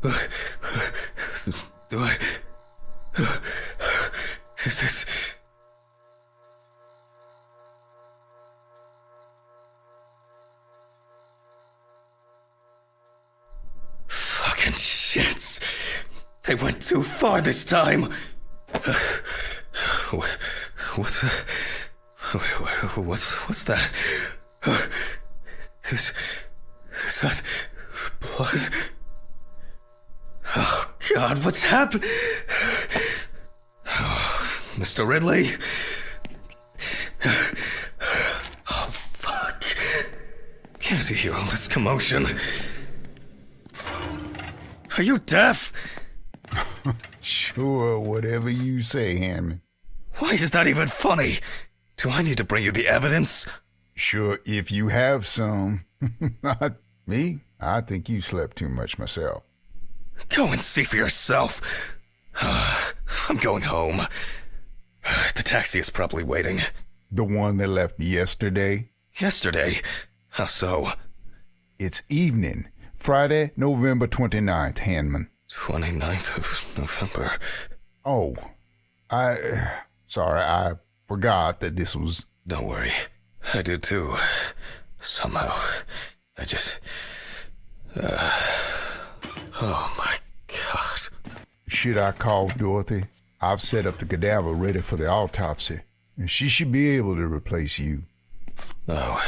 Do I... Is this... Fucking shits. They went too far this time. What's that? Is that blood? Oh, God, what's happened? Oh, Mr. Ridley? Oh, fuck. Can't you hear all this commotion? Are you deaf? Sure, whatever you say, Hammond. Why is that even funny? Do I need to bring you the evidence? Sure, if you have some. Not me. I think you slept too much myself. Go and see for yourself. I'm going home. The taxi is probably waiting. The one that left yesterday? Yesterday? How so? It's evening. Friday, November 29th, Hanman. 29th of November. Oh, sorry, I forgot that this was... Don't worry. I did too. Somehow. I just... Oh my God. Should I call Dorothy? I've set up the cadaver ready for the autopsy, and she should be able to replace you. No,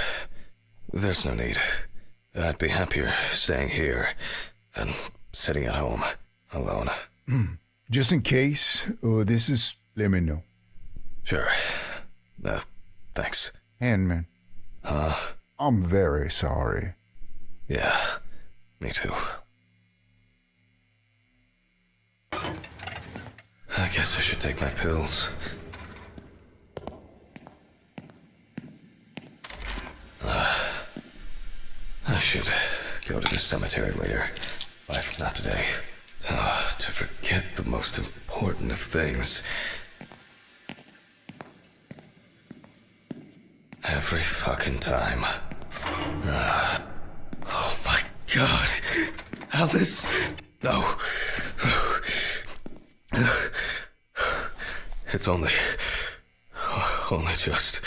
there's no need. I'd be happier staying here than sitting at home, alone. Just in case, let me know. Sure. Thanks. Handman. I'm very sorry. Yeah, me too. I guess I should take my pills. I should go to the cemetery later. But not today. To forget the most important of things. Every fucking time. Oh my God. Alice? No. It's only just...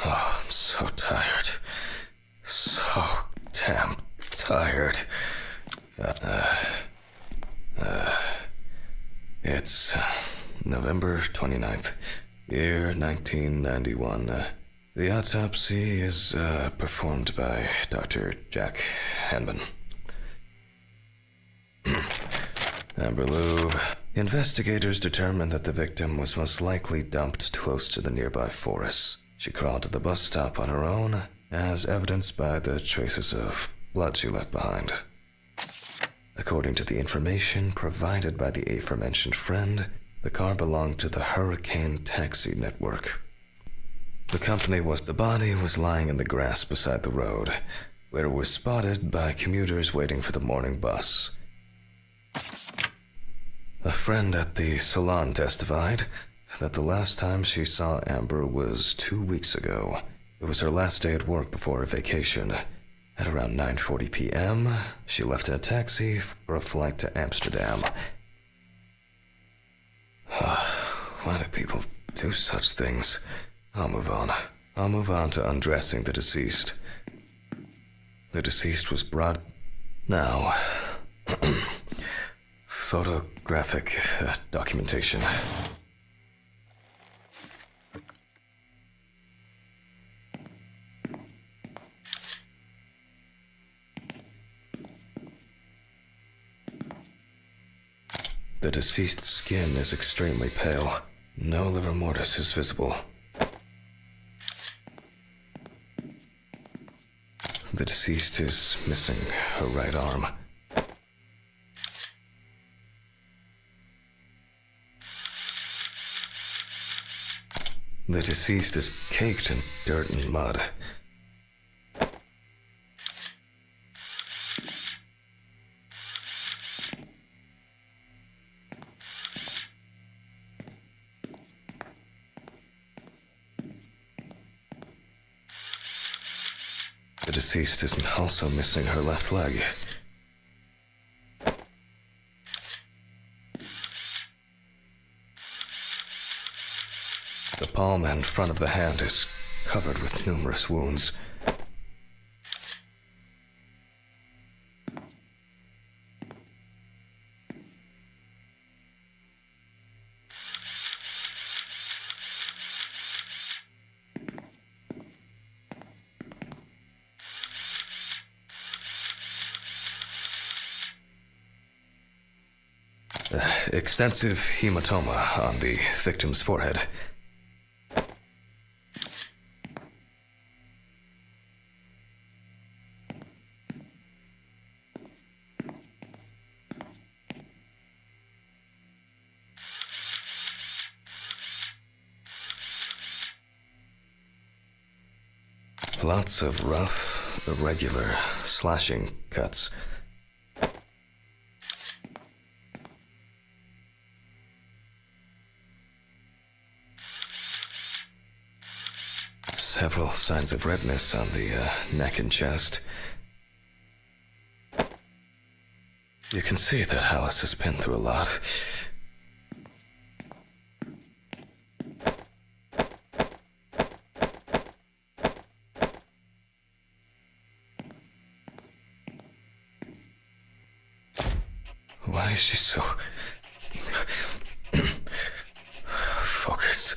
Oh, I'm so tired. So damn tired. It's November 29th, year 1991. The autopsy is performed by Dr. Jack Hanman. Amber Lou. Investigators determined that the victim was most likely dumped close to the nearby forests. She crawled to the bus stop on her own, as evidenced by the traces of blood she left behind. According to the information provided by the aforementioned friend, the car belonged to the Hurricane Taxi Network. The body was lying in the grass beside the road, where it was spotted by commuters waiting for the morning bus. A friend at the salon testified that the last time she saw Amber was 2 weeks ago. It was her last day at work before her vacation. At around 9:40 p.m., she left in a taxi for a flight to Amsterdam. Why do people do such things? I'll move on. I'll move on to undressing the deceased. The deceased was brought... Now... photographic documentation. The deceased's skin is extremely pale. No livor mortis is visible. The deceased is missing her right arm. The deceased is caked in dirt and mud. The deceased is also missing her left leg. palm and front of the hand is covered with numerous wounds. Extensive hematoma on the victim's forehead. Lots of rough, irregular slashing cuts. Several signs of redness on the neck and chest. You can see that Alice has been through a lot. Why is she so... Focus.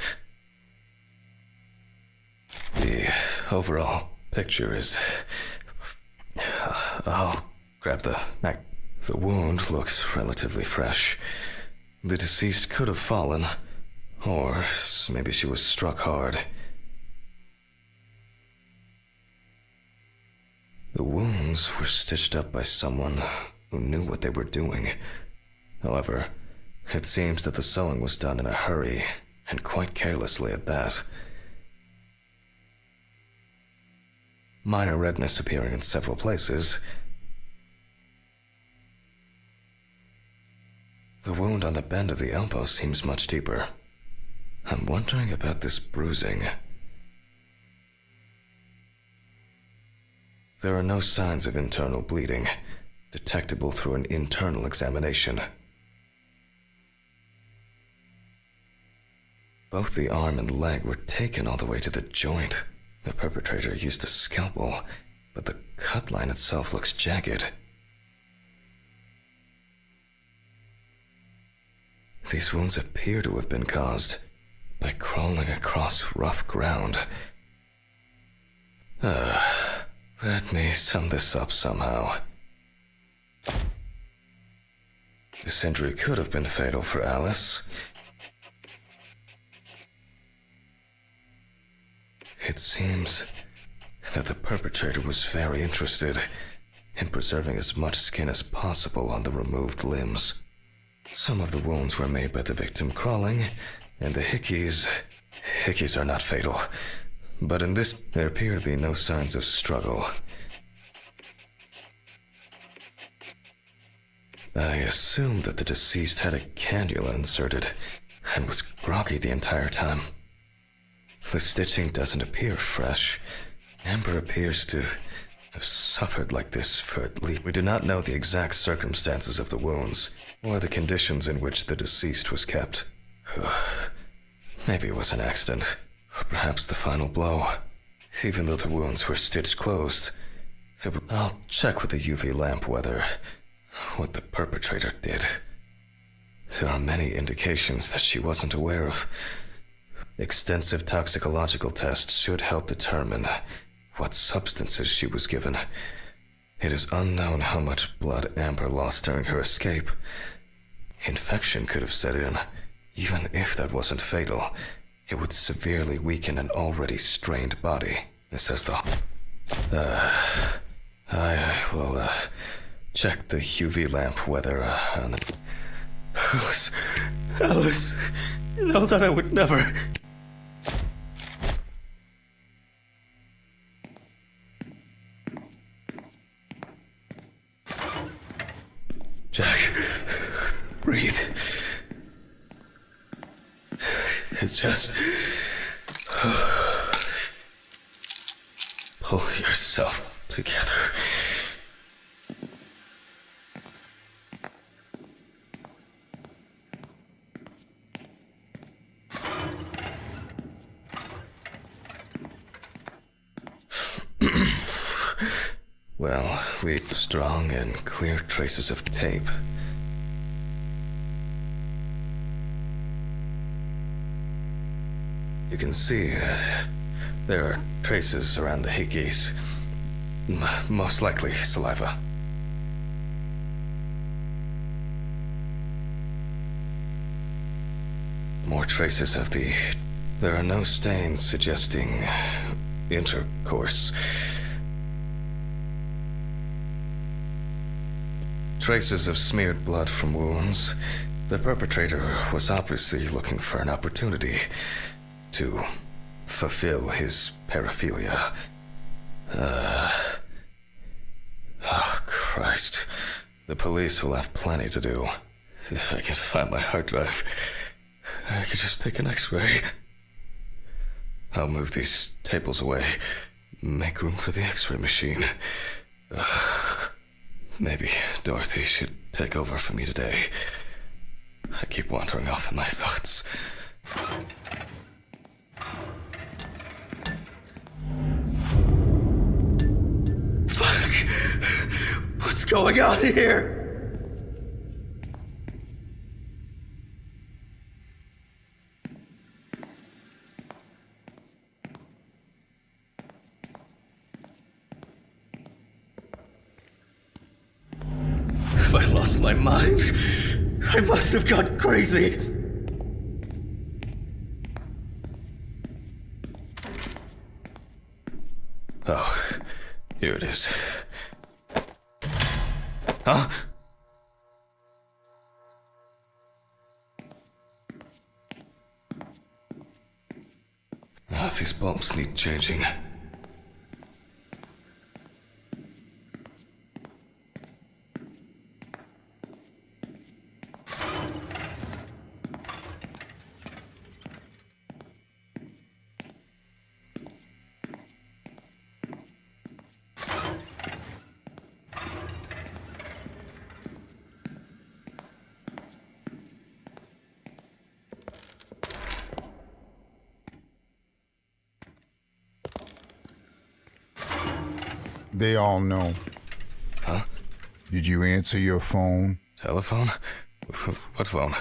The overall picture is... I'll grab the neck. The wound looks relatively fresh. The deceased could have fallen, or maybe she was struck hard. The wounds were stitched up by someone who knew what they were doing. However, it seems that the sewing was done in a hurry, and quite carelessly at that. Minor redness appearing in several places. The wound on the bend of the elbow seems much deeper. I'm wondering about this bruising. There are no signs of internal bleeding, detectable through an internal examination. Both the arm and leg were taken all the way to the joint. The perpetrator used a scalpel, but the cut line itself looks jagged. These wounds appear to have been caused by crawling across rough ground. Let me sum this up somehow. This injury could have been fatal for Alice. It seems that the perpetrator was very interested in preserving as much skin as possible on the removed limbs. Some of the wounds were made by the victim crawling, and the hickeys are not fatal. But in this, there appear to be no signs of struggle. I assumed that the deceased had a cannula inserted and was groggy the entire time. The stitching doesn't appear fresh. Amber appears to have suffered like this for at least... We do not know the exact circumstances of the wounds, or the conditions in which the deceased was kept. Maybe it was an accident, or perhaps the final blow. Even though the wounds were stitched closed, I'll check with the UV lamp whether what the perpetrator did. There are many indications that she wasn't aware of. Extensive toxicological tests should help determine what substances she was given. It is unknown how much blood Amber lost during her escape. Infection could have set in. Even if that wasn't fatal, it would severely weaken an already strained body. It says the... I will, check the UV lamp whether, Alice, you know that I would never... Jack, breathe. It's just... Pull yourself together. Well, we strong and clear traces of tape. You can see that there are traces around the hickeys. Most likely saliva. More traces of the... There are no stains suggesting intercourse. Traces of smeared blood from wounds. The perpetrator was obviously looking for an opportunity to fulfill his paraphilia. Oh, Christ. The police will have plenty to do. If I can find my hard drive, I could just take an X-ray. I'll move these tables away. Make room for the X-ray machine. Maybe Dorothy should take over for me today. I keep wandering off in my thoughts. Fuck! What's going on here? Have I lost my mind? I must have gone crazy. Oh, here it is. Huh? These bulbs need changing. They all know. Huh? Did you answer your phone? Telephone? What phone?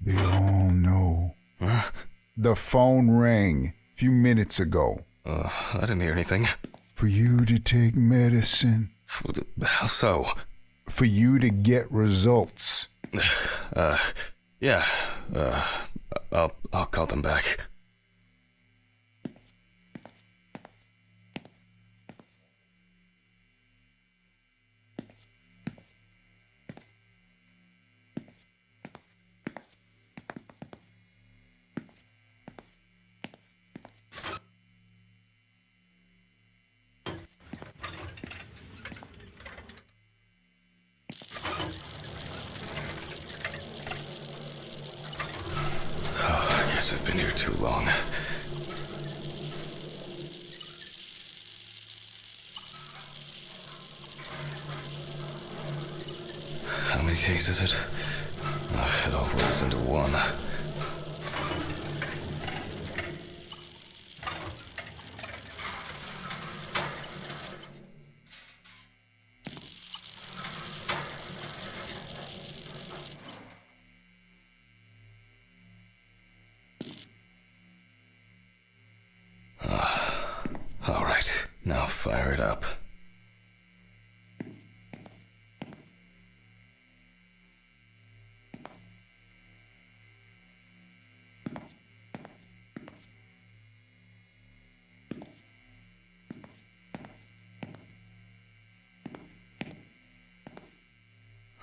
They all know. Huh? The phone rang a few minutes ago. I didn't hear anything. For you to take medicine. How so? For you to get results. Yeah. I'll call them back. I guess I've been here too long. How many days is it? It all rolls into one. All right, now fire it up.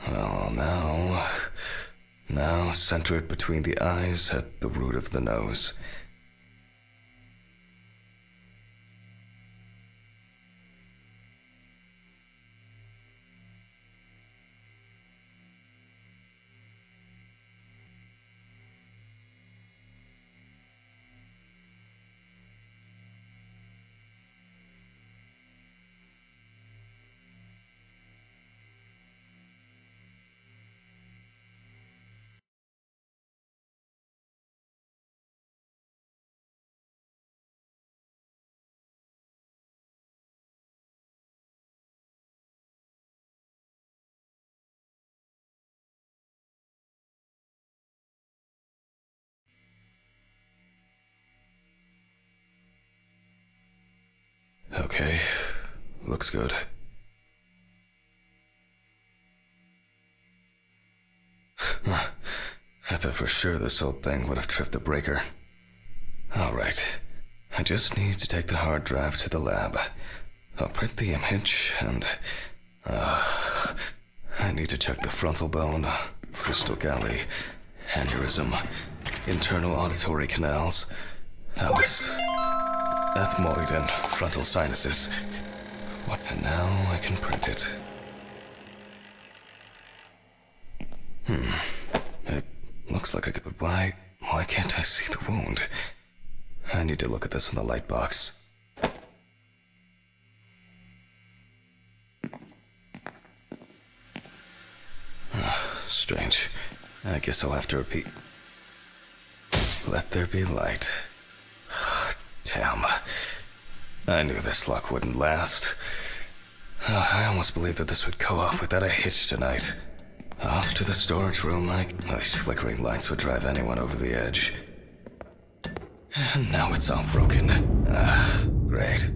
Well, now center it between the eyes at the root of the nose. Okay, looks good. I thought for sure this old thing would have tripped the breaker. Alright, I just need to take the hard drive to the lab. I'll print the image and... I need to check the frontal bone, crystal galley, aneurysm, internal auditory canals, Alice, ethmoid and frontal sinuses. What? And now I can print it. It looks like a good... Why can't I see the wound? I need to look at this in the light box. Strange. I guess I'll have to repeat. Let there be light. Damn. I knew this luck wouldn't last. I almost believed that this would go off without a hitch tonight. Off to the storage room, these flickering lights would drive anyone over the edge. And now it's all broken. Great.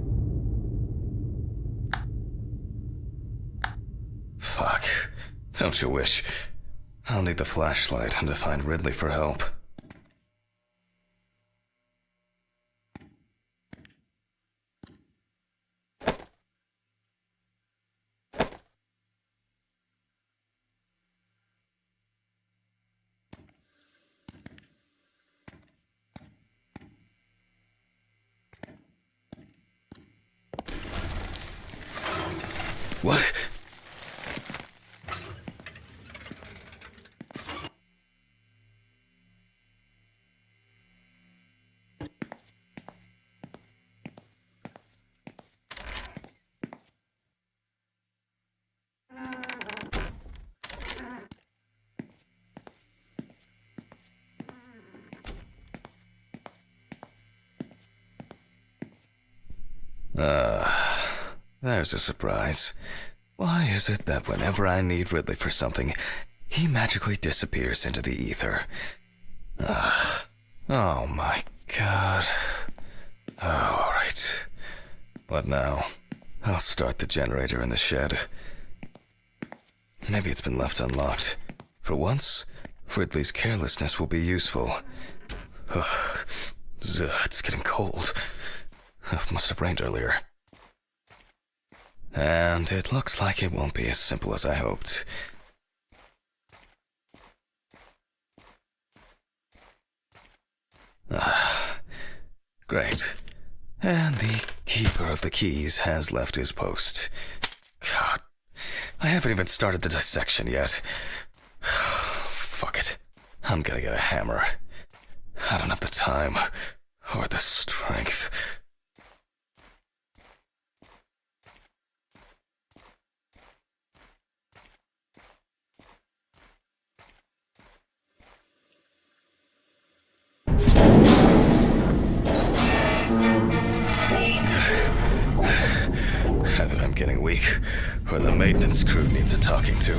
Fuck. Don't you wish? I'll need the flashlight and to find Ridley for help. What? There's a surprise. Why is it that whenever I need Ridley for something, he magically disappears into the ether? Oh my god. Alright. What now? I'll start the generator in the shed. Maybe it's been left unlocked. For once, Ridley's carelessness will be useful. It's getting cold. It must have rained earlier. And it looks like it won't be as simple as I hoped. Great. And the keeper of the keys has left his post. God, I haven't even started the dissection yet. Fuck it. I'm gonna get a hammer. I don't have the time or the strength. Either I'm getting weak, or the maintenance crew needs a talking to.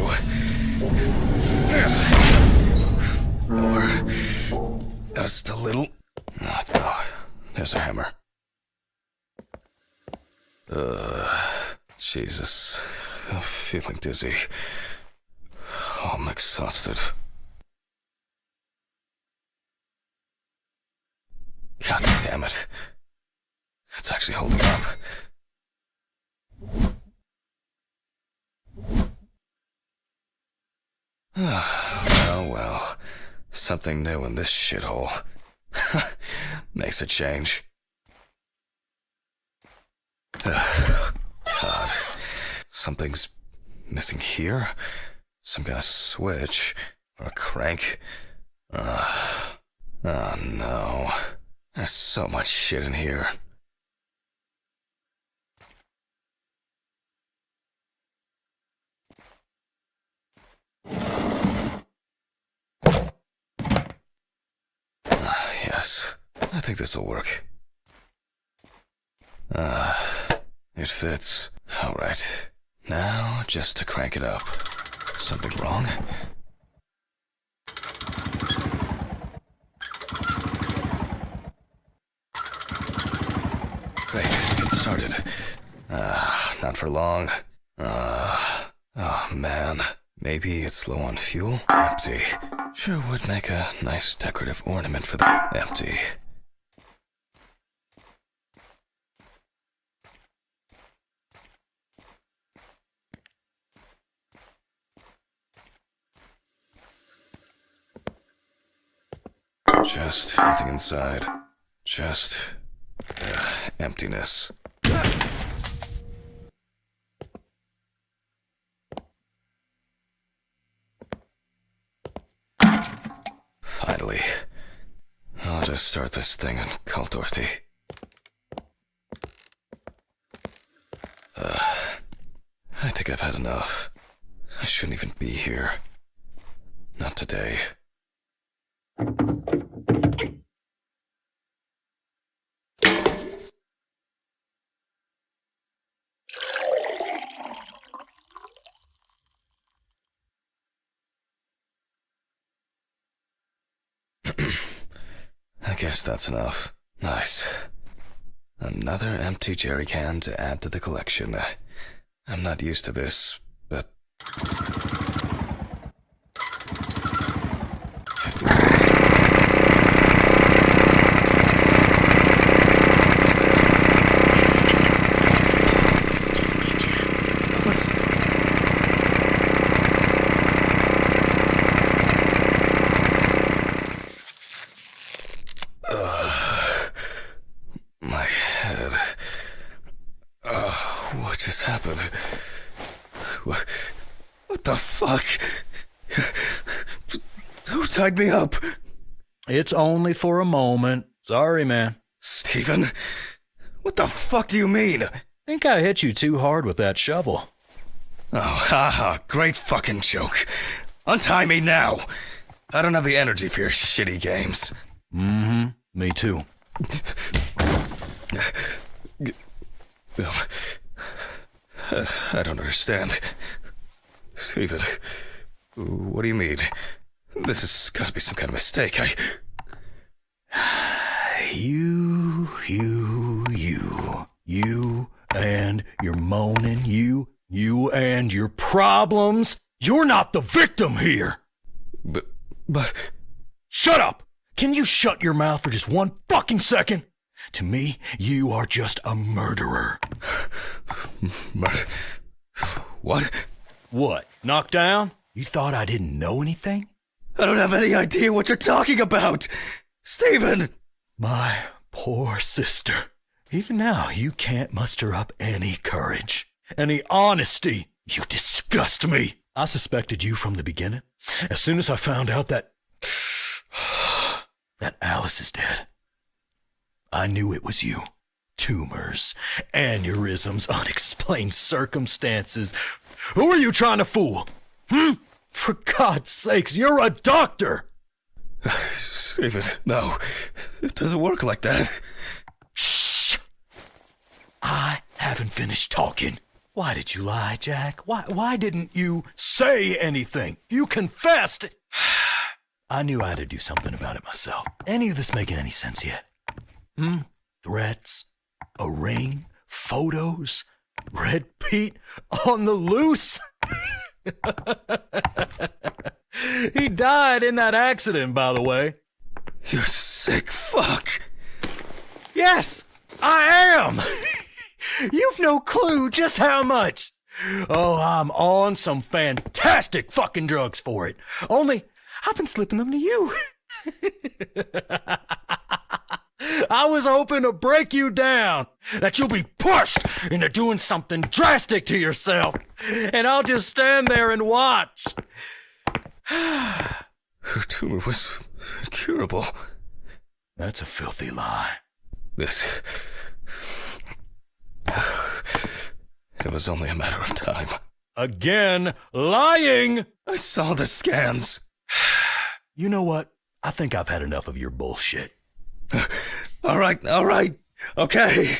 Or just a little... Oh, there's a hammer. Jesus. I'm feeling dizzy. Oh, I'm exhausted. God damn it. It's actually holding up. Oh well. Something new in this shithole. Makes a change. God. Something's missing here? Some kind of switch? Or a crank? Oh no. There's so much shit in here. Yes, I think this'll work. It fits. Alright. Now, just to crank it up. Something wrong? Great, it started. Not for long. Oh man. Maybe it's low on fuel? Empty. Sure would make a nice decorative ornament for the... Empty. Just nothing inside. Just... emptiness. Finally. I'll just start this thing and call Dorothy. I think I've had enough. I shouldn't even be here. Not today. I guess that's enough. Nice. Another empty jerry can to add to the collection. I'm not used to this, but... At least it's... What's... My head. What just happened? What the fuck? Who tied me up? It's only for a moment. Sorry, man. Steven? What the fuck do you mean? Think I hit you too hard with that shovel. Oh, haha, great fucking joke. Untie me now. I don't have the energy for your shitty games. Me too. I don't understand. Steven, what do you mean? This has got to be some kind of mistake. You and your moaning, you and your problems. You're not the victim here. But... Shut up! Can you shut your mouth for just one fucking second? To me, you are just a murderer. What? What? Knocked down? You thought I didn't know anything? I don't have any idea what you're talking about! Steven! My poor sister. Even now, you can't muster up any courage, any honesty. You disgust me. I suspected you from the beginning. As soon as I found out that Alice is dead, I knew it was you. Tumors, aneurysms, unexplained circumstances. Who are you trying to fool? For God's sakes, you're a doctor! Steven, no. It doesn't work like that. Shh! I haven't finished talking. Why did you lie, Jack? Why didn't you say anything? You confessed! I knew I had to do something about it myself. Any of this making any sense yet? Threats, a ring, photos, Red Pete on the loose. He died in that accident, by the way. You sick fuck. Yes, I am. You've no clue just how much. Oh, I'm on some fantastic fucking drugs for it. Only, I've been slipping them to you. I was hoping to break you down, that you'll be pushed into doing something drastic to yourself, and I'll just stand there and watch. Her tumor was incurable. That's a filthy lie. This... It was only a matter of time. Again, lying! I saw the scans. You know what? I think I've had enough of your bullshit. All right. Okay.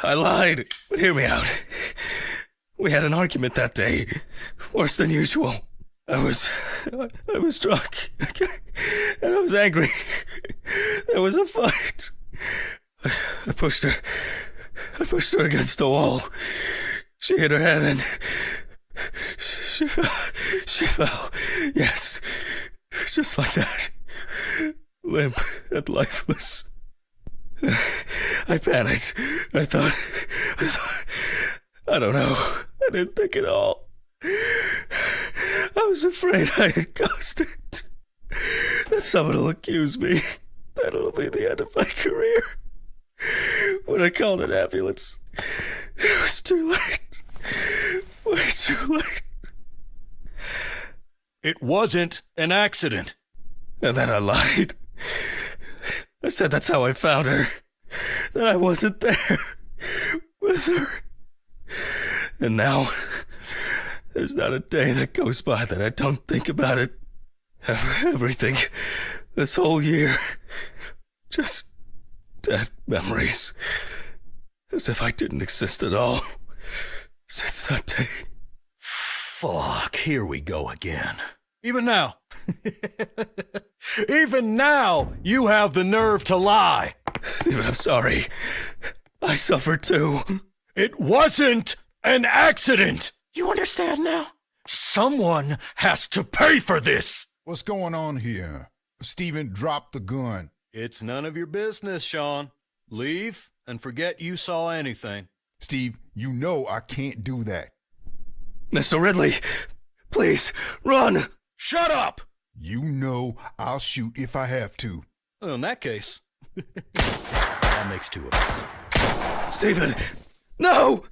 I lied, but hear me out. We had an argument that day. Worse than usual. I was drunk. And I was angry. There was a fight. I pushed her. I pushed her against the wall. She hit her head and she fell. She fell. Yes, just like that. Limp and lifeless. I panicked. I thought, I don't know. I didn't think at all. I was afraid I had caused it. That someone will accuse me. That it'll be the end of my career. When I called an ambulance, it was too late. Way too late. It wasn't an accident. And then I lied. I said that's how I found her. That I wasn't there with her. And now, there's not a day that goes by that I don't think about it. Everything. This whole year. Just dead memories. As if I didn't exist at all. Since that day. Fuck, here we go again. Even now. Even now, you have the nerve to lie. Stephen, I'm sorry. I suffered too. It wasn't an accident. You understand now? Someone has to pay for this. What's going on here? Stephen, drop the gun. It's none of your business, Sean. Leave and forget you saw anything. Steve, you know I can't do that. Mr. Ridley, please, run! Shut up! You know I'll shoot if I have to. Well, in that case, that makes two of us. Stephen, no!